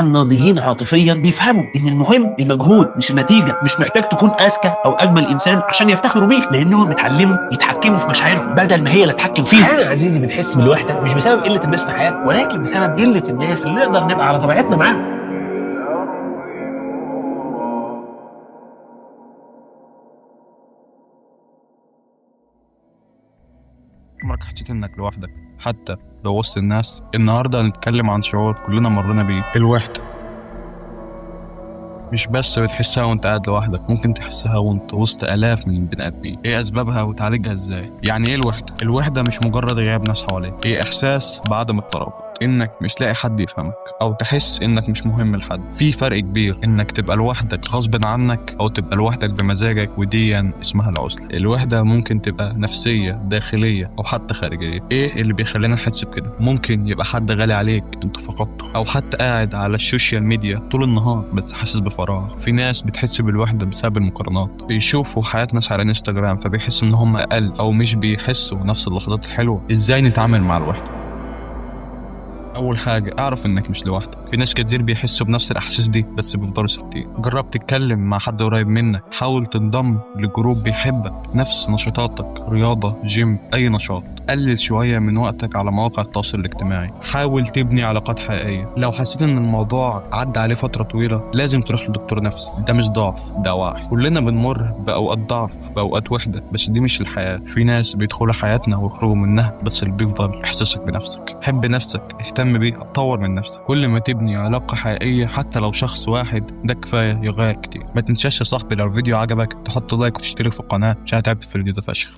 الناضجين عاطفيا بيفهموا ان المهم المجهود مش النتيجه، مش محتاج تكون اذكى او اجمل انسان عشان يفتخروا بيك، لانهم اتعلموا يتحكموا في مشاعرهم بدل ما هي اللي تتحكم فيهم. احيانا يا عزيزي بنحس بالوحده مش بسبب قله الناس في حياتنا، ولكن بسبب قله الناس اللي نقدر نبقى على طبيعتنا معاهم. عمرك حسيت انك لوحدك حتى لو وسط الناس؟ النهارده هنتكلم عن شعور كلنا مرينا بيه، الوحدة. مش بس بتحسها وانت قاعد لوحدك، ممكن تحسها وانت وسط آلاف من البني آدمين. ايه اسبابها وتعالجها ازاي؟ يعني ايه الوحدة؟ الوحدة مش مجرد غياب ناس حواليك، هي احساس بعدم الترابط، انك مش لاقي حد يفهمك او تحس انك مش مهم لحد. في فرق كبير انك تبقى لوحدك غصب عنك او تبقى لوحدك بمزاجك، ودي اسمها العزلة. الوحدة ممكن تبقى نفسية داخلية او حتى خارجية. ايه اللي بيخلينا نحس بكده؟ ممكن يبقى حد غالي عليك انت فقدته، او حتى قاعد على السوشيال ميديا طول النهار بس حاسس بفراغ. في ناس بتحس بالوحدة بسبب المقارنات، بيشوفوا حياة ناس على انستجرام فبيحسوا ان هم اقل او مش بيحسوا نفس اللحظات الحلوة. ازاي نتعامل مع الوحدة؟ اول حاجه اعرف انك مش لوحدك. في ناس كتير بيحسوا بنفس الاحاسيس دي بس بيفضلوا ساكتين. جرب تتكلم مع حد قريب منك، حاول تنضم لجروب بيحبك نفس نشاطاتك، رياضه، جيم، اي نشاط. قلل شويه من وقتك على مواقع التواصل الاجتماعي. حاول تبني علاقات حقيقيه. لو حسيت ان الموضوع عدى عليه فتره طويله لازم تروح لدكتور نفسي. ده مش ضعف، ده وعي. كلنا بنمر باوقات ضعف، باوقات وحده، بس دي مش الحياه. في ناس بيدخلوا حياتنا ويخرجوا منها، بس اللي بيفضل احساسك بنفسك. حب نفسك، اهتم بيه، اتطور من نفسك. كل ما تبني علاقة حقيقية حتى لو شخص واحد ده كفاية يغير كتير. ما تنساش يا صاحبي لو الفيديو عجبك تحط لايك وتشترك في القناة عشان تعبت في الفيديو ده فشخ.